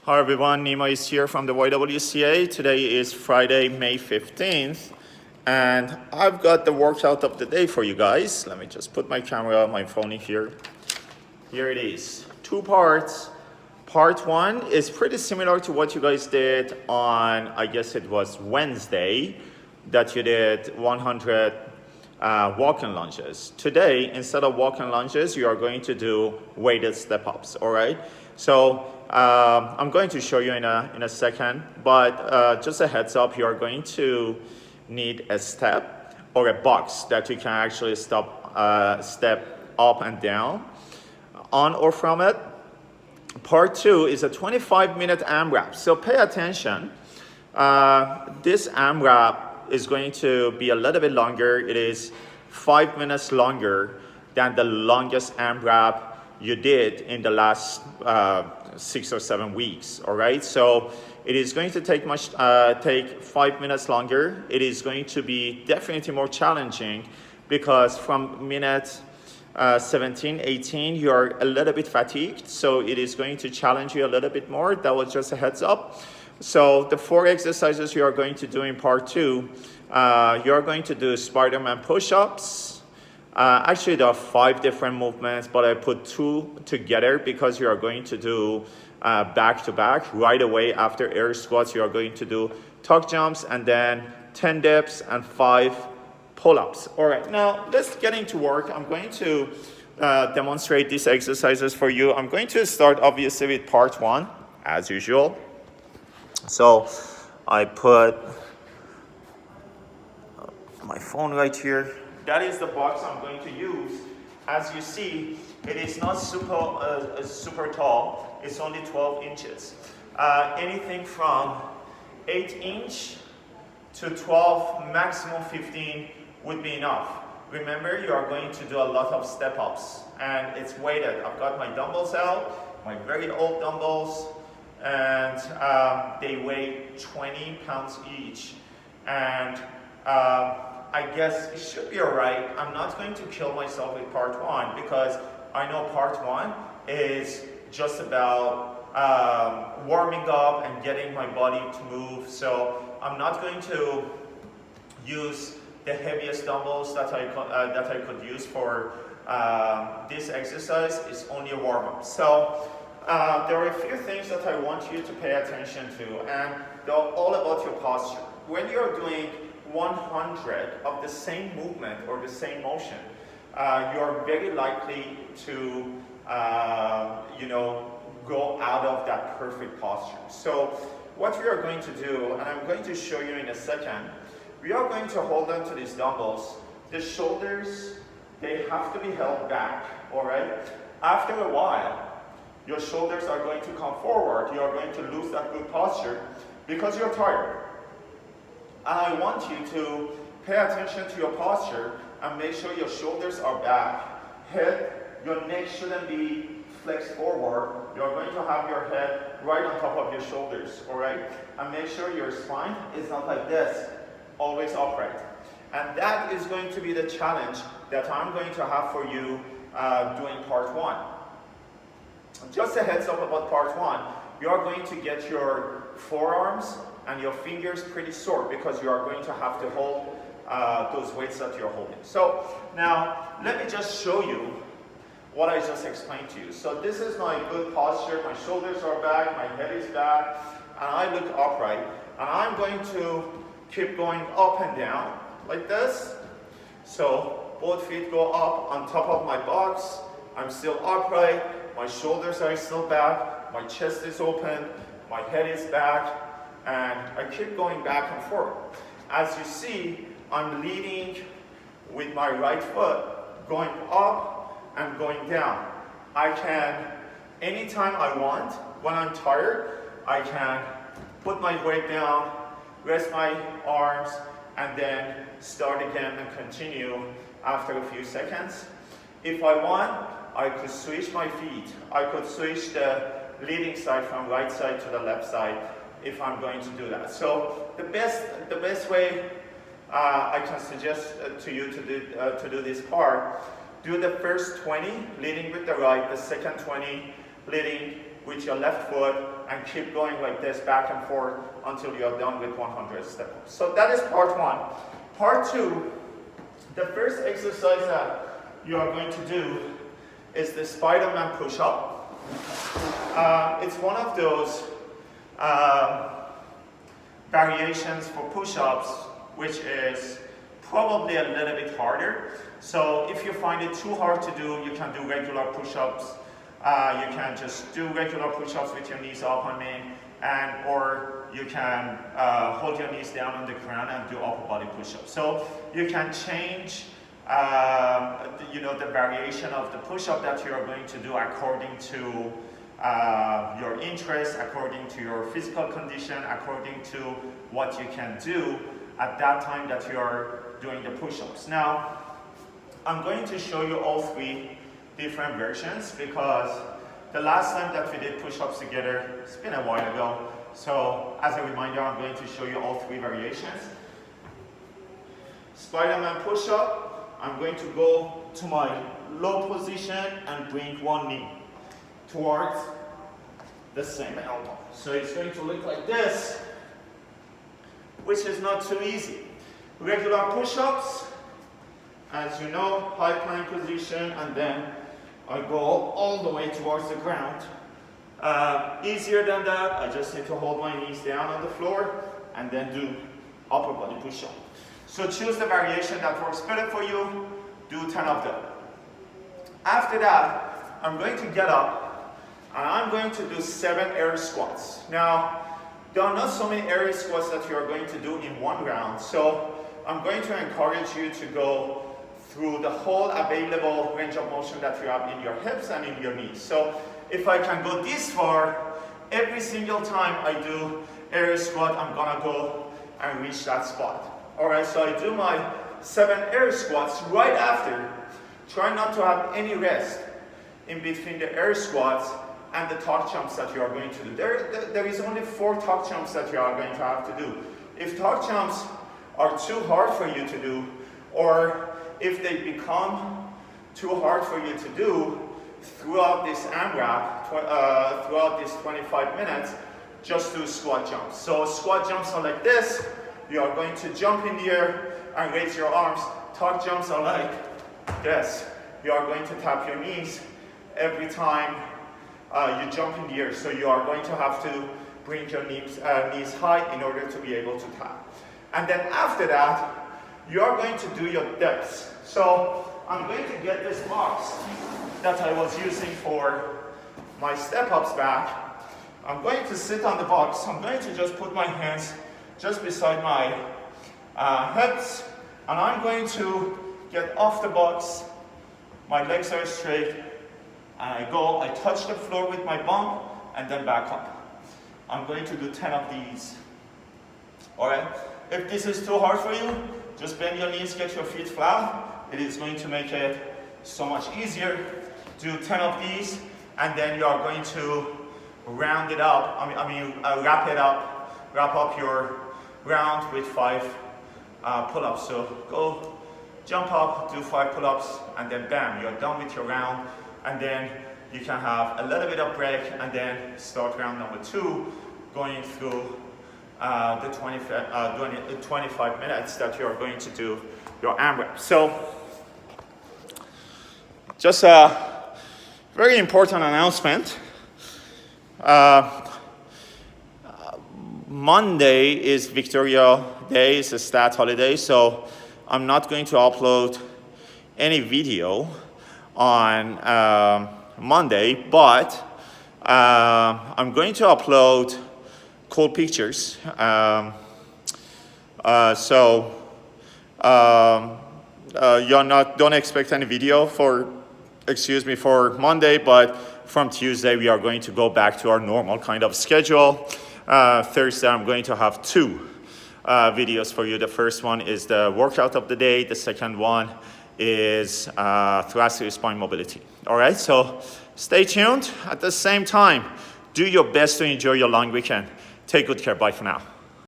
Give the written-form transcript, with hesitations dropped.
Hi everyone, Nima is here from the YWCA. Today is Friday, May 15th, and I've got the workout of the day for you guys. Let me just put my camera, my phone in here. Here it is, 2 parts. Part 1 is pretty similar to what you guys did on, I guess it was Wednesday, that you did 100 walk-in lunges. Today, instead of walk-in lunges, you are going to do weighted step-ups, all right? So I'm going to show you in a second, but just a heads up, you are going to need a step or a box that you can actually step up and down on or from it. Part 2 is a 25-minute AMRAP. So pay attention. This AMRAP is going to be a little bit longer. It is 5 minutes longer than the longest AMRAP you did in the last 6 or 7 weeks, all right? So it is going to take 5 minutes longer. It is going to be definitely more challenging because from minute 17, 18, you are a little bit fatigued, so it is going to challenge you a little bit more. That was just a heads up. So the 4 exercises you are going to do in part 2, you are going to do Spider-Man push-ups. Actually, there are 5 different movements, but I put 2 together because you are going to do back-to-back. Right away after air squats, you are going to do tuck jumps and then 10 dips and 5 pull-ups. All right, now let's get into work. I'm going to demonstrate these exercises for you. I'm going to start obviously with part 1, as usual. So I put my phone right here. That is the box I'm going to use. As you see, it is not super tall. It's only 12 inches. Anything from 8 inch to 12, maximum 15 would be enough. Remember, you are going to do a lot of step-ups, and it's weighted. I've got my dumbbells out, my very old dumbbells, and they weigh 20 pounds each. And I guess it should be all right. I'm not going to kill myself with part 1 because I know part 1 is just about warming up and getting my body to move. So I'm not going to use the heaviest dumbbells that I could use for this exercise. It's only a warm-up. So there are a few things that I want you to pay attention to, and they're all about your posture. When you're doing 100 of the same movement or the same motion, you're very likely to go out of that perfect posture. So what we are going to do, and I'm going to show you in a second, we are going to hold on to these dumbbells. The shoulders, they have to be held back, all right? After a while, your shoulders are going to come forward. You are going to lose that good posture because you're tired. And I want you to pay attention to your posture and make sure your shoulders are back. Your neck shouldn't be flexed forward. You're going to have your head right on top of your shoulders, all right? And make sure your spine is not like this, always upright. And that is going to be the challenge that I'm going to have for you doing part 1. Just a heads up about part 1, you are going to get your forearms and your fingers pretty sore because you are going to have to hold those weights that you're holding. So now let me just show you what I just explained to you. So this is my good posture. My shoulders are back, my head is back, and I look upright. And I'm going to keep going up and down like this. So both feet go up on top of my box. I'm still upright. My shoulders are still back. My chest is open. My head is back. And I keep going back and forth. As you see, I'm leading with my right foot, going up and going down. I can, anytime I want, when I'm tired, I can put my weight down, rest my arms, and then start again and continue after a few seconds. If I want, I could switch my feet. I could switch the leading side from right side to the left side if I'm going to do that. So the best way I can suggest to you to do this part, do the first 20 leading with the right, the second 20 leading with your left foot, and keep going like this back and forth until you're done with 100 step-ups. So that is part one. Part two, the first exercise that you are going to do is the Spider-Man push-up. It's one of those variations for push-ups which is probably a little bit harder. So if you find it too hard to do, you can do regular push-ups. You can just do regular push-ups with your knees up, or you can hold your knees down on the ground and do upper body push-ups. So you can change the variation of the push-up that you are going to do according to your interest, according to your physical condition, according to what you can do at that time that you are doing the push-ups. Now, I'm going to show you all three different versions because the last time that we did push-ups together, it's been a while ago. So as a reminder, I'm going to show you all three variations. Spider-Man push-up, I'm going to go to my low position and bring one knee towards the same elbow. So it's going to look like this, which is not too easy. Regular push-ups, as you know, high plank position, and then I go all the way towards the ground. Easier than that, I just need to hold my knees down on the floor and then do upper body push-up. So choose the variation that works better for you, do 10 of them. After that, I'm going to get up and I'm going to do 7 air squats. Now, there are not so many air squats that you are going to do in one round, so I'm going to encourage you to go through the whole available range of motion that you have in your hips and in your knees. So if I can go this far, every single time I do air squat, I'm gonna go and reach that spot. All right, so I do my 7 air squats right after. Try not to have any rest in between the air squats and the tuck jumps that you are going to do. There is only 4 tuck jumps that you are going to have to do. If tuck jumps are too hard for you to do, or if they become too hard for you to do throughout this AMRAP, throughout these 25 minutes, just do squat jumps. So squat jumps are like this. You are going to jump in the air and raise your arms. Tuck jumps are like this. You are going to tap your knees every time you jump in the air. So you are going to have to bring your knees high in order to be able to tap. And then after that, you are going to do your dips. So I'm going to get this box that I was using for my step-ups back. I'm going to sit on the box. I'm going to just put my hands just beside my hips, and I'm going to get off the box. My legs are straight, and I touch the floor with my bum, and then back up. I'm going to do 10 of these. All right? If this is too hard for you, just bend your knees, get your feet flat. It is going to make it so much easier. Do 10 of these, and then you are going to round it up. Wrap up your round with 5 pull-ups. So go, jump up, do 5 pull-ups, and then bam, you're done with your round. And then you can have a little bit of break, and then start round number 2, going through the 25 minutes that you're going to do your AMRAP. So, just a very important announcement. Monday is Victoria Day, it's a stat holiday, so I'm not going to upload any video on Monday, but I'm going to upload cool pictures. Don't expect any video for Monday, but from Tuesday we are going to go back to our normal kind of schedule. Thursday I'm going to have 2 videos for you. The first one is the workout of the day. The second one is thoracic spine mobility. All right, so stay tuned. At the same time, do your best to enjoy your long weekend. Take good care. Bye for now.